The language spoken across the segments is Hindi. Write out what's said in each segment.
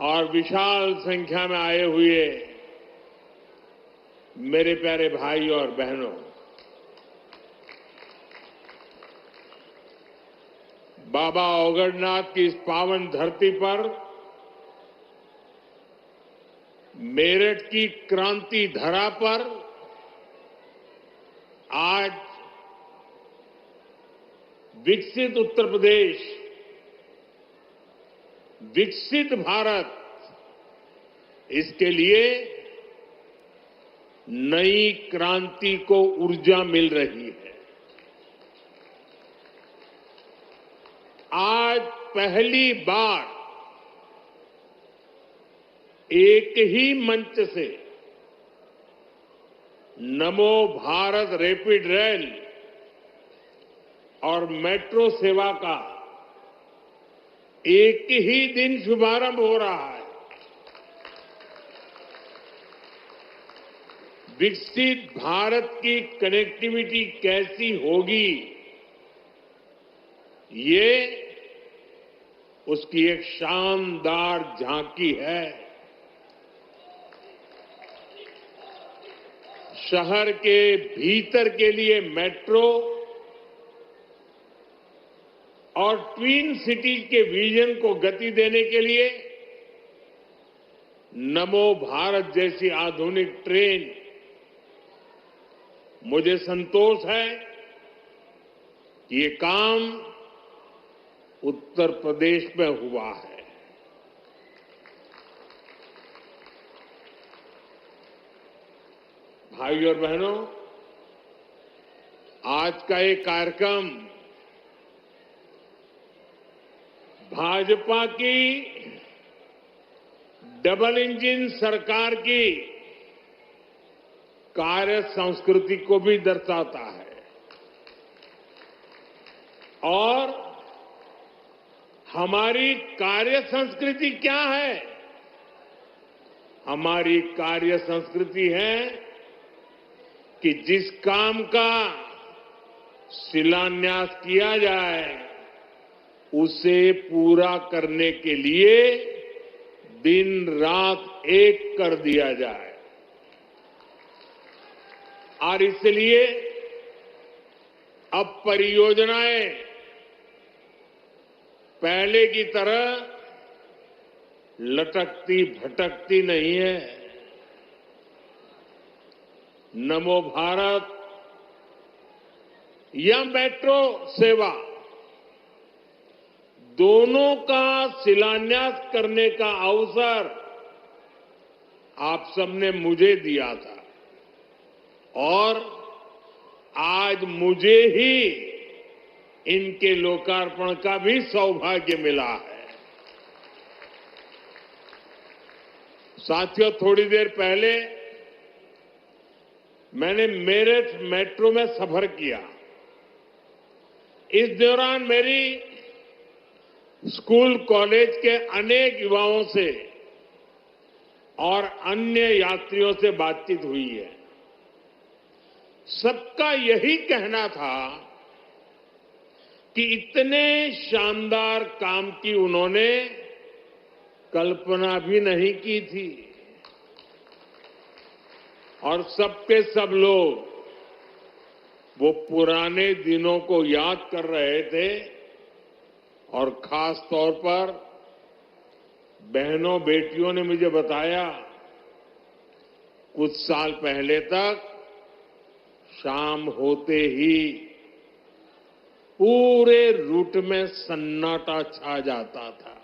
और विशाल संख्या में आए हुए मेरे प्यारे भाई और बहनों, बाबा औगड़नाथ की इस पावन धरती पर मेरठ की क्रांति धरा पर आज विकसित उत्तर प्रदेश, विकसित भारत, इसके लिए नई क्रांति को ऊर्जा मिल रही है। आज पहली बार एक ही मंच से नमो भारत रैपिड रेल और मेट्रो सेवा का एक ही दिन शुभारंभ हो रहा है। विकसित भारत की कनेक्टिविटी कैसी होगी, ये उसकी एक शानदार झांकी है। शहर के भीतर के लिए मेट्रो और ट्विन सिटीज के विजन को गति देने के लिए नमो भारत जैसी आधुनिक ट्रेन, मुझे संतोष है कि ये काम उत्तर प्रदेश में हुआ है। भाइयों और बहनों, आज का ये कार्यक्रम भाजपा की डबल इंजन सरकार की कार्य संस्कृति को भी दर्शाता है और हमारी कार्य संस्कृति क्या है? हमारी कार्य संस्कृति है कि जिस काम का शिलान्यास किया जाए उसे पूरा करने के लिए दिन रात एक कर दिया जाए। और इसलिए अब परियोजनाएं पहले की तरह लटकती भटकती नहीं है। नमो भारत या मेट्रो सेवा, दोनों का शिलान्यास करने का अवसर आप सबने मुझे दिया था और आज मुझे ही इनके लोकार्पण का भी सौभाग्य मिला है। साथियों, थोड़ी देर पहले मैंने मेरठ मेट्रो में सफर किया। इस दौरान मेरी स्कूल कॉलेज के अनेक युवाओं से और अन्य यात्रियों से बातचीत हुई है। सबका यही कहना था कि इतने शानदार काम की उन्होंने कल्पना भी नहीं की थी और सबके सब लोग वो पुराने दिनों को याद कर रहे थे और खास तौर पर बहनों बेटियों ने मुझे बताया, कुछ साल पहले तक शाम होते ही पूरे रूट में सन्नाटा छा जाता था।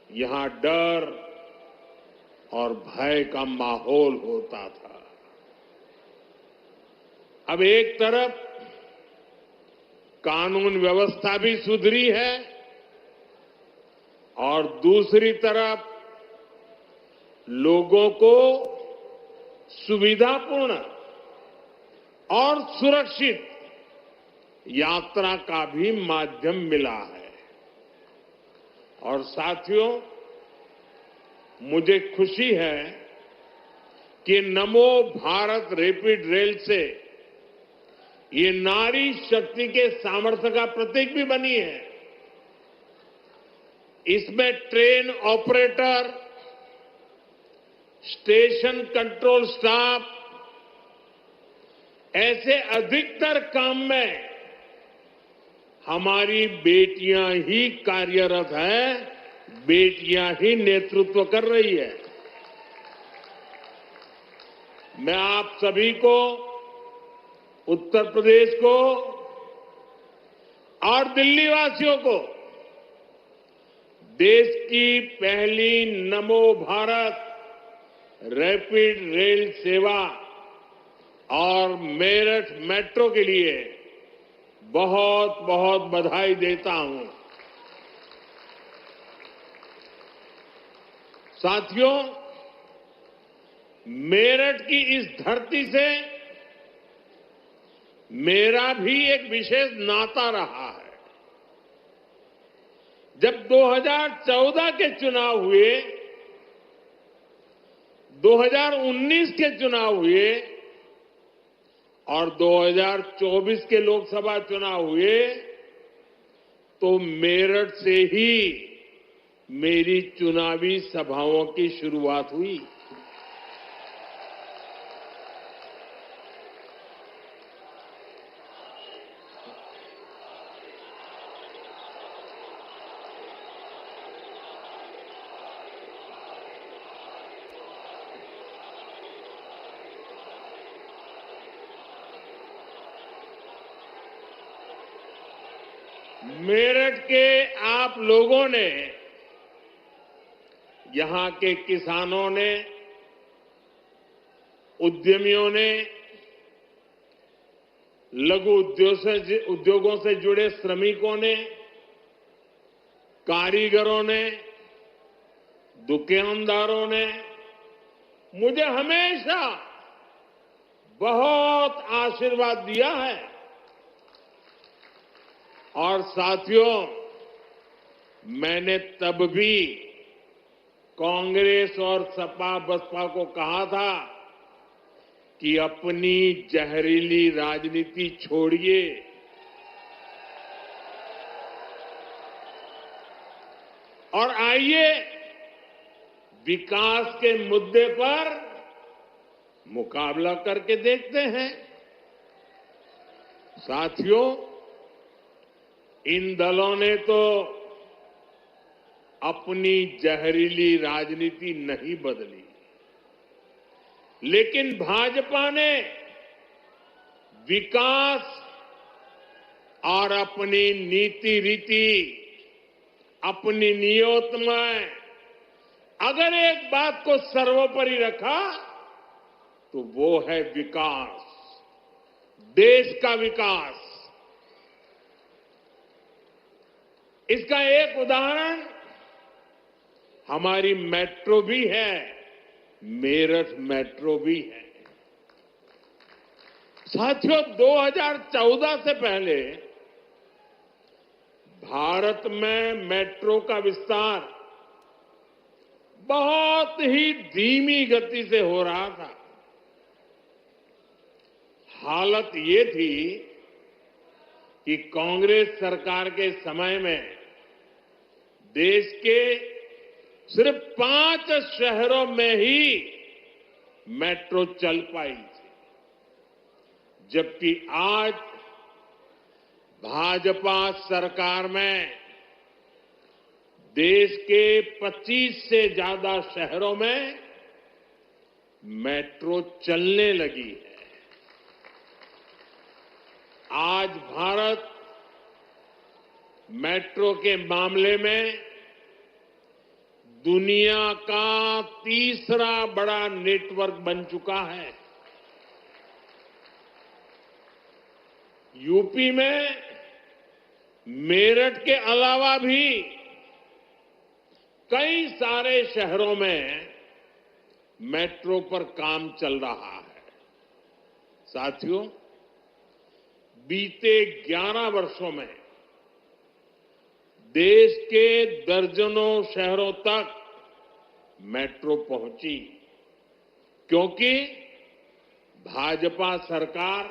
यहां डर और भय का माहौल होता था। अब एक तरफ कानून व्यवस्था भी सुधरी है और दूसरी तरफ लोगों को सुविधापूर्ण और सुरक्षित यात्रा का भी माध्यम मिला है। और साथियों, मुझे खुशी है कि नमो भारत रैपिड रेल से ये नारी शक्ति के सामर्थ्य का प्रतीक भी बनी है। इसमें train operator, station control staff, ऐसे अधिकतर काम में हमारी बेटियां ही कार्यरत हैं, बेटियां ही नेतृत्व कर रही है। मैं आप सभी को, उत्तर प्रदेश को और दिल्ली वासियों को देश की पहली नमो भारत रैपिड रेल सेवा और मेरठ मेट्रो के लिए बहुत बहुत बधाई देता हूं। साथियों, मेरठ की इस धरती से मेरा भी एक विशेष नाता रहा है। जब 2014 के चुनाव हुए, 2019 के चुनाव हुए और 2024 के लोकसभा चुनाव हुए, तो मेरठ से ही मेरी चुनावी सभाओं की शुरुआत हुई। मेरठ के आप लोगों ने, यहां के किसानों ने, उद्यमियों ने, लघु उद्योगों से जुड़े श्रमिकों ने, कारीगरों ने, दुकानदारों ने मुझे हमेशा बहुत आशीर्वाद दिया है। और साथियों, मैंने तब भी कांग्रेस और सपा बसपा को कहा था कि अपनी जहरीली राजनीति छोड़िए, और आइए विकास के मुद्दे पर मुकाबला करके देखते हैं। साथियों, इन दलों ने तो अपनी जहरीली राजनीति नहीं बदली, लेकिन भाजपा ने विकास और अपनी नीति रीति, अपनी नियत में अगर एक बात को सर्वोपरि रखा तो वो है विकास, देश का विकास। इसका एक उदाहरण हमारी मेट्रो भी है, मेरठ मेट्रो भी है। साथियों, 2014 से पहले भारत में मेट्रो का विस्तार बहुत ही धीमी गति से हो रहा था। हालत ये थी कि कांग्रेस सरकार के समय में देश के सिर्फ 5 शहरों में ही मेट्रो चल पाई थी, जबकि आज भाजपा सरकार में देश के 25 से ज्यादा शहरों में मेट्रो चलने लगी है। आज भारत मेट्रो के मामले में दुनिया का तीसरा बड़ा नेटवर्क बन चुका है। यूपी में मेरठ के अलावा भी कई सारे शहरों में मेट्रो पर काम चल रहा है। साथियों, बीते 11 वर्षों में देश के दर्जनों शहरों तक मेट्रो पहुंची, क्योंकि भाजपा सरकार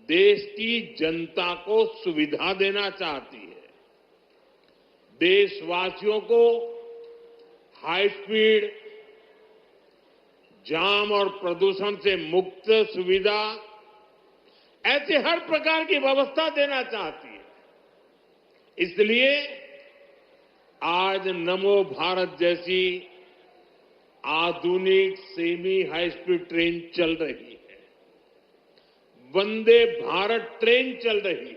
देश की जनता को सुविधा देना चाहती है। देशवासियों को हाई स्पीड, जाम और प्रदूषण से मुक्त सुविधा, ऐसे हर प्रकार की व्यवस्था देना चाहती है। इसलिए आज नमो भारत जैसी आधुनिक सेमी हाई स्पीड ट्रेन चल रही है, वंदे भारत ट्रेन चल रही है।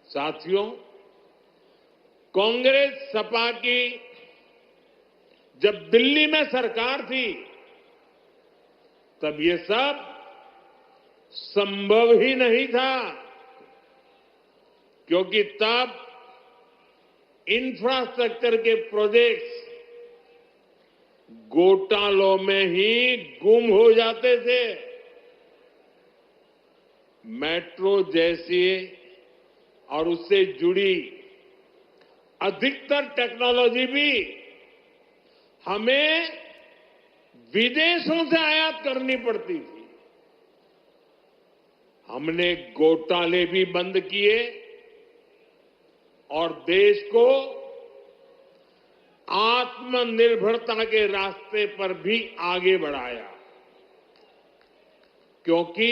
साथियों, कांग्रेस सपा की जब दिल्ली में सरकार थी, तब ये सब संभव ही नहीं था, क्योंकि तब इंफ्रास्ट्रक्चर के प्रोजेक्ट्स घोटालों में ही गुम हो जाते थे। मेट्रो जैसी और उससे जुड़ी अधिकतर टेक्नोलॉजी भी हमें विदेशों से आयात करनी पड़ती थी। हमने घोटाले भी बंद किए और देश को आत्मनिर्भरता के रास्ते पर भी आगे बढ़ाया, क्योंकि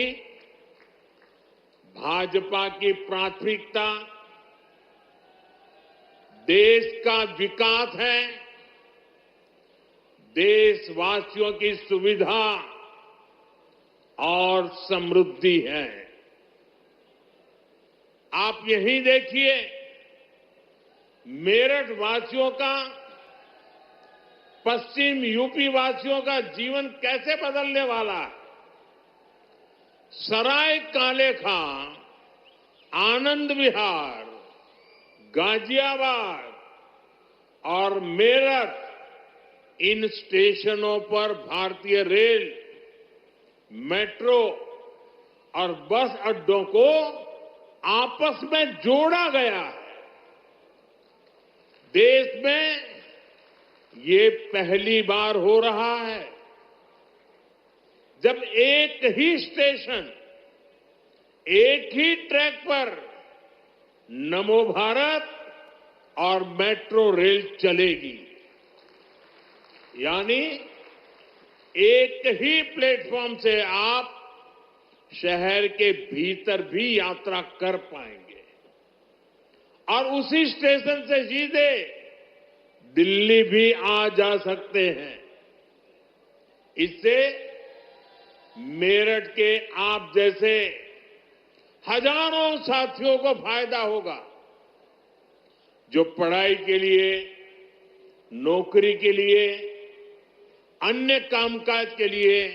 भाजपा की प्राथमिकता देश का विकास है, देशवासियों की सुविधा और समृद्धि है। आप यही देखिए, मेरठ वासियों का, पश्चिम यूपी वासियों का जीवन कैसे बदलने वाला है। सराय काले खां, आनंद विहार, गाजियाबाद और मेरठ, इन स्टेशनों पर भारतीय रेल, मेट्रो और बस अड्डों को आपस में जोड़ा गया है। देश में ये पहली बार हो रहा है जब एक ही स्टेशन, एक ही ट्रैक पर नमो भारत और मेट्रो रेल चलेगी। यानी एक ही प्लेटफॉर्म से आप शहर के भीतर भी यात्रा कर पाएंगे और उसी स्टेशन से सीधे दिल्ली भी आ जा सकते हैं। इससे मेरठ के आप जैसे हजारों साथियों को फायदा होगा, जो पढ़ाई के लिए, नौकरी के लिए, अन्य कामकाज के लिए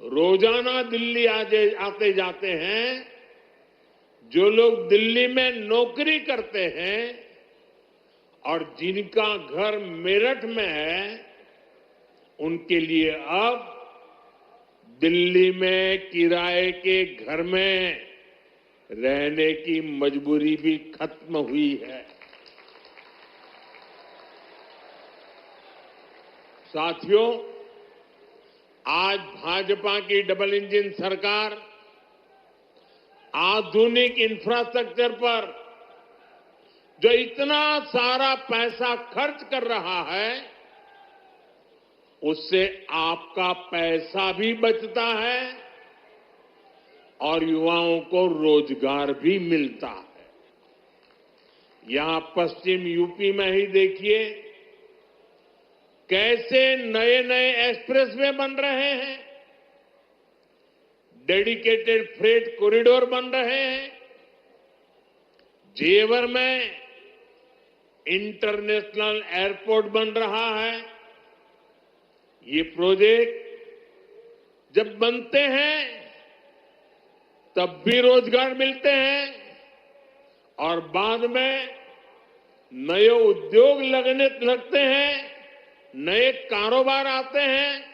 रोजाना दिल्ली आते जाते हैं। जो लोग दिल्ली में नौकरी करते हैं और जिनका घर मेरठ में है, उनके लिए अब दिल्ली में किराए के घर में रहने की मजबूरी भी खत्म हुई है। साथियों, आज भाजपा की डबल इंजन सरकार आधुनिक इंफ्रास्ट्रक्चर पर जो इतना सारा पैसा खर्च कर रहा है, उससे आपका पैसा भी बचता है और युवाओं को रोजगार भी मिलता है। यहां पश्चिम यूपी में ही देखिए कैसे नए नए एक्सप्रेसवे बन रहे हैं, डेडिकेटेड फ्रेट कॉरिडोर बन रहे हैं। जेवर में इंटरनेशनल एयरपोर्ट बन रहा है। ये प्रोजेक्ट जब बनते हैं तब भी रोजगार मिलते हैं और बाद में नए उद्योग लगते हैं, नए कारोबार आते हैं,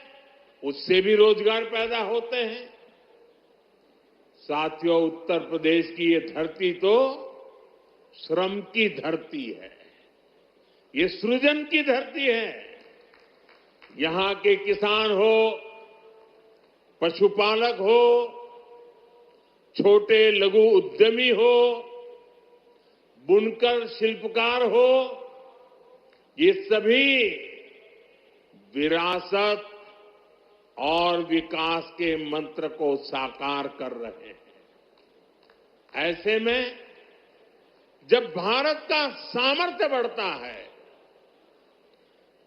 उससे भी रोजगार पैदा होते हैं। साथियों, उत्तर प्रदेश की ये धरती तो श्रम की धरती है, ये सृजन की धरती है। यहां के किसान हो, पशुपालक हो, छोटे लघु उद्यमी हो, बुनकर शिल्पकार हो, ये सभी विरासत और विकास के मंत्र को साकार कर रहे हैं। ऐसे में जब भारत का सामर्थ्य बढ़ता है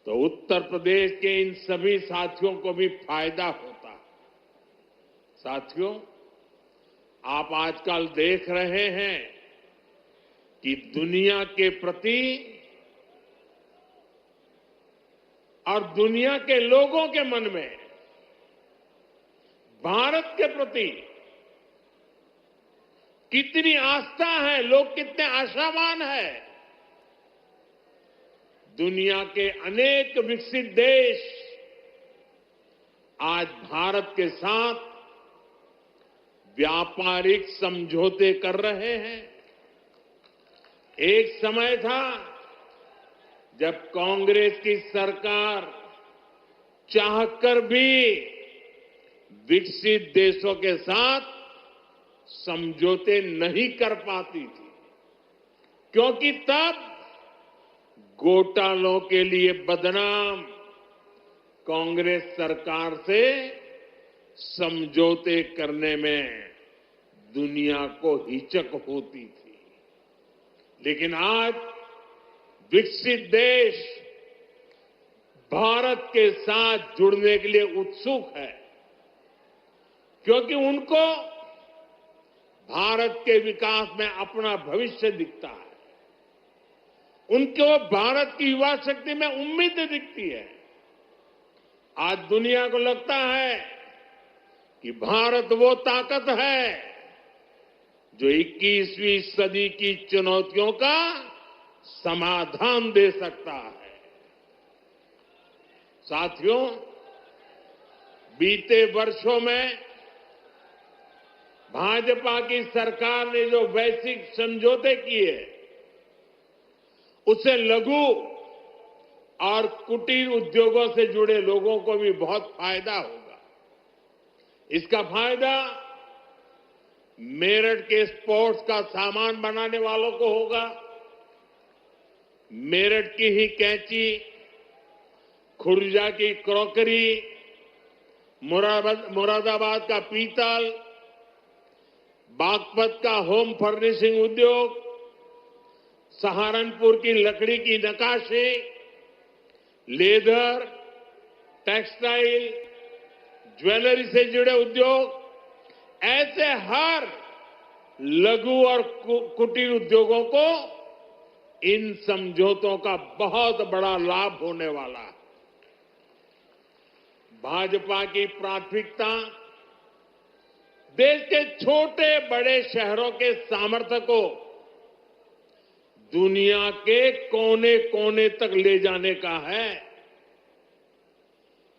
तो उत्तर प्रदेश के इन सभी साथियों को भी फायदा होता है। साथियों, आप आजकल देख रहे हैं कि दुनिया के प्रति और दुनिया के लोगों के मन में भारत के प्रति कितनी आस्था है, लोग कितने आशावान हैं। दुनिया के अनेक विकसित देश आज भारत के साथ व्यापारिक समझौते कर रहे हैं। एक समय था जब कांग्रेस की सरकार चाहकर भी विकसित देशों के साथ समझौते नहीं कर पाती थी, क्योंकि तब घोटालों के लिए बदनाम कांग्रेस सरकार से समझौते करने में दुनिया को हिचक होती थी। लेकिन आज विकसित देश भारत के साथ जुड़ने के लिए उत्सुक है, क्योंकि उनको भारत के विकास में अपना भविष्य दिखता है। उनको भारत की युवा शक्ति में उम्मीदें दिखती है। आज दुनिया को लगता है कि भारत वो ताकत है जो 21वीं सदी की चुनौतियों का समाधान दे सकता है। साथियों, बीते वर्षों में भाजपा की सरकार ने जो वैश्विक समझौते किए, उससे लघु और कुटीर उद्योगों से जुड़े लोगों को भी बहुत फायदा होगा। इसका फायदा मेरठ के स्पोर्ट्स का सामान बनाने वालों को होगा। मेरठ की ही कैंची, खुर्जा की क्रॉकरी, मुरादाबाद का पीतल, बागपत का होम फर्निशिंग उद्योग, सहारनपुर की लकड़ी की नक्काशी, लेदर, टेक्सटाइल, ज्वेलरी से जुड़े उद्योग, ऐसे हर लघु और कुटीर उद्योगों को इन समझौतों का बहुत बड़ा लाभ होने वाला है। भाजपा की प्राथमिकता देश के छोटे बड़े शहरों के सामर्थ्य को दुनिया के कोने कोने तक ले जाने का है।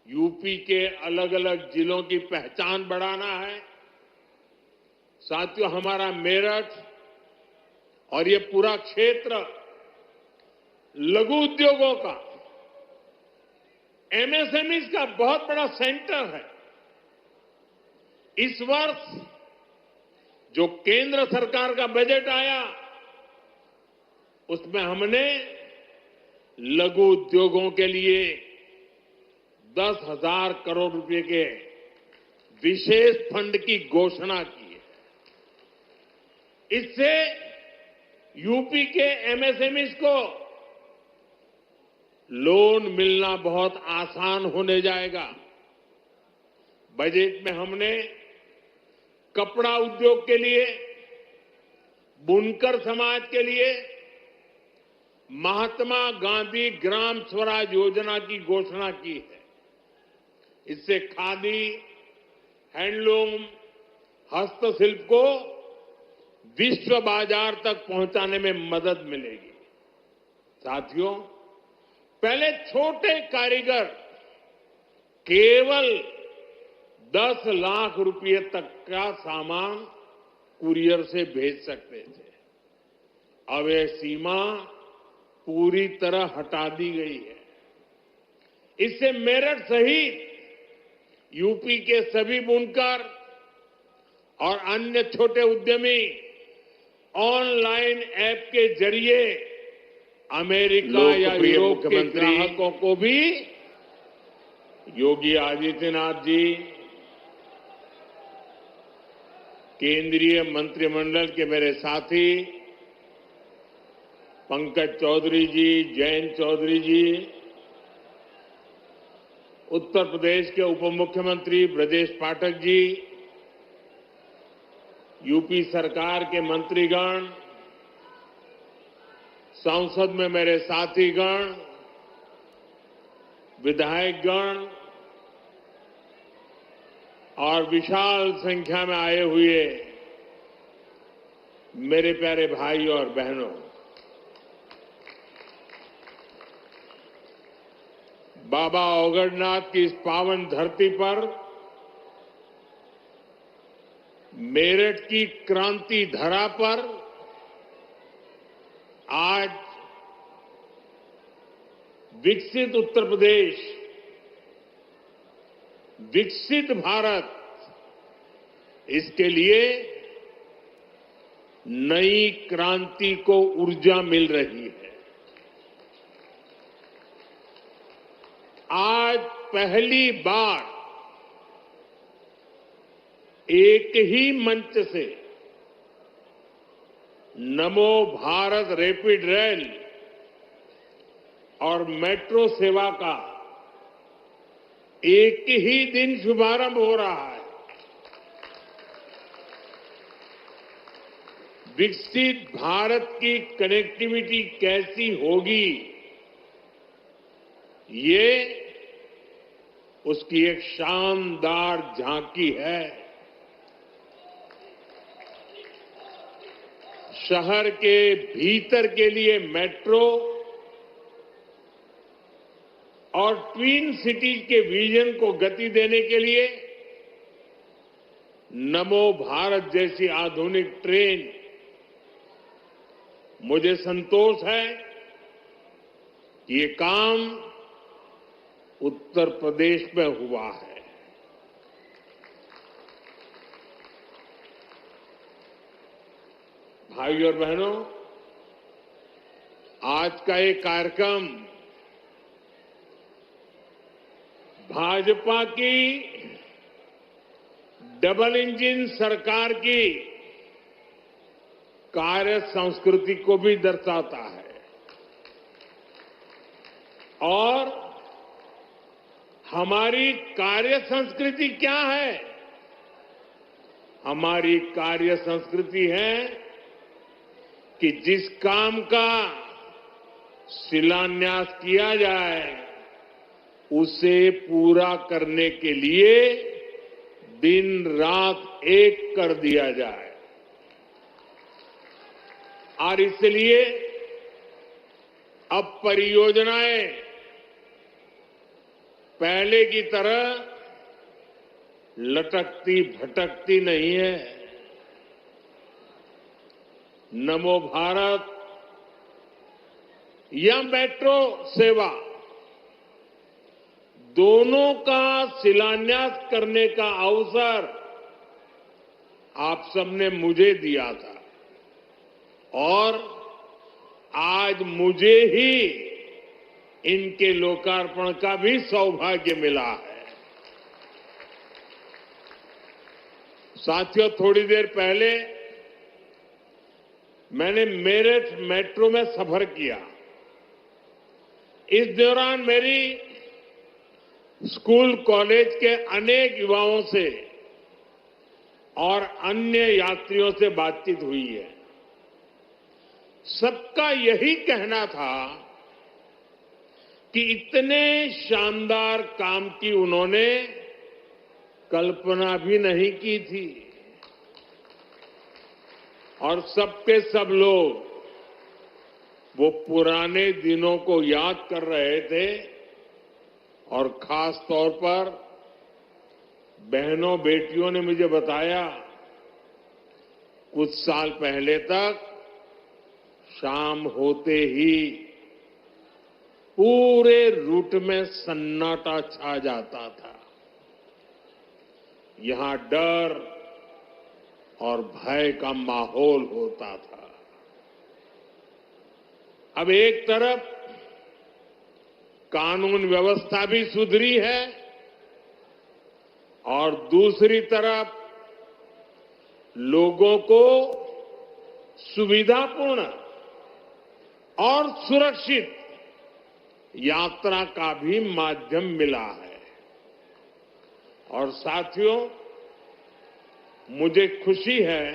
यूपी के अलग अलग जिलों की पहचान बढ़ाना है। साथियों, हमारा मेरठ और ये पूरा क्षेत्र लघु उद्योगों का, एमएसएमईज का बहुत बड़ा सेंटर है। इस वर्ष जो केंद्र सरकार का बजट आया, उसमें हमने लघु उद्योगों के लिए 10,000 करोड़ रुपए के विशेष फंड की घोषणा की है। इससे यूपी के एमएसएमईज को लोन मिलना बहुत आसान होने जाएगा। बजट में हमने कपड़ा उद्योग के लिए, बुनकर समाज के लिए महात्मा गांधी ग्राम स्वराज योजना की घोषणा की है। इससे खादी, हैंडलूम, हस्तशिल्प को विश्व बाजार तक पहुंचाने में मदद मिलेगी। साथियों, पहले छोटे कारीगर केवल 10 लाख रुपए तक का सामान कुरियर से भेज सकते थे। अब यह सीमा पूरी तरह हटा दी गई है। इससे मेरठ सहित यूपी के सभी बुनकर और अन्य छोटे उद्यमी ऑनलाइन ऐप के जरिए अमेरिका या लोकप्रिय यूरोप के मुख्यमंत्री ग्राहकों को भी योगी आदित्यनाथ जी, केंद्रीय मंत्रिमंडल के मेरे साथी पंकज चौधरी जी, जयंत चौधरी जी, उत्तर प्रदेश के उप मुख्यमंत्री ब्रजेश पाठक जी, यूपी सरकार के मंत्रीगण, संसद में मेरे साथीगण, विधायकगण और विशाल संख्या में आए हुए मेरे प्यारे भाई और बहनों, बाबा औगड़नाथ की इस पावन धरती पर मेरठ की क्रांति धरा पर आज विकसित उत्तर प्रदेश, विकसित भारत, इसके लिए नई क्रांति को ऊर्जा मिल रही है। आज पहली बार एक ही मंच से नमो भारत रैपिड रेल और मेट्रो सेवा का एक ही दिन शुभारंभ हो रहा है। विकसित भारत की कनेक्टिविटी कैसी होगी, ये उसकी एक शानदार झांकी है। शहर के भीतर के लिए मेट्रो और ट्विन सिटीज के विजन को गति देने के लिए नमो भारत जैसी आधुनिक ट्रेन, मुझे संतोष है कि ये काम उत्तर प्रदेश में हुआ है। भाइयों और बहनों, आज का ये कार्यक्रम भाजपा की डबल इंजन सरकार की कार्य संस्कृति को भी दर्शाता है और हमारी कार्य संस्कृति क्या है? हमारी कार्य संस्कृति है कि जिस काम का शिलान्यास किया जाए उसे पूरा करने के लिए दिन रात एक कर दिया जाए। और इसलिए अब परियोजनाएं पहले की तरह लटकती भटकती नहीं है। नमो भारत या मेट्रो सेवा, दोनों का शिलान्यास करने का अवसर आप सबने मुझे दिया था और आज मुझे ही इनके लोकार्पण का भी सौभाग्य मिला है। साथियों, थोड़ी देर पहले मैंने मेरठ मेट्रो में सफर किया। इस दौरान मेरी स्कूल कॉलेज के अनेक युवाओं से और अन्य यात्रियों से बातचीत हुई है। सबका यही कहना था कि इतने शानदार काम की उन्होंने कल्पना भी नहीं की थी और सबके सब लोग वो पुराने दिनों को याद कर रहे थे और खास तौर पर बहनों बेटियों ने मुझे बताया, कुछ साल पहले तक शाम होते ही पूरे रूट में सन्नाटा छा जाता था। यहां डर और भय का माहौल होता था। अब एक तरफ कानून व्यवस्था भी सुधरी है और दूसरी तरफ लोगों को सुविधापूर्ण और सुरक्षित यात्रा का भी माध्यम मिला है। और साथियों, मुझे खुशी है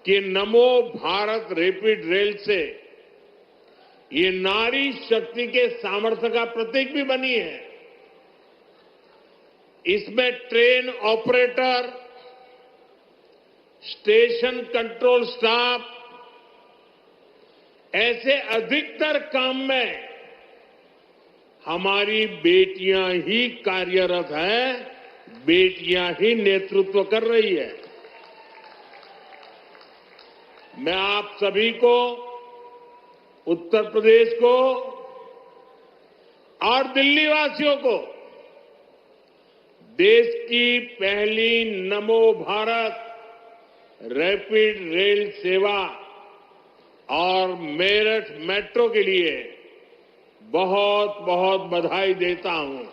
कि नमो भारत रैपिड रेल से ये नारी शक्ति के सामर्थ्य का प्रतीक भी बनी है। इसमें train operator, station control staff, ऐसे अधिकतर काम में हमारी बेटियां ही कार्यरत हैं, बेटियां ही नेतृत्व कर रही है। मैं आप सभी को, उत्तर प्रदेश को और दिल्ली वासियों को देश की पहली नमो भारत रैपिड रेल सेवा और मेरठ मेट्रो के लिए बहुत बहुत बधाई देता हूं।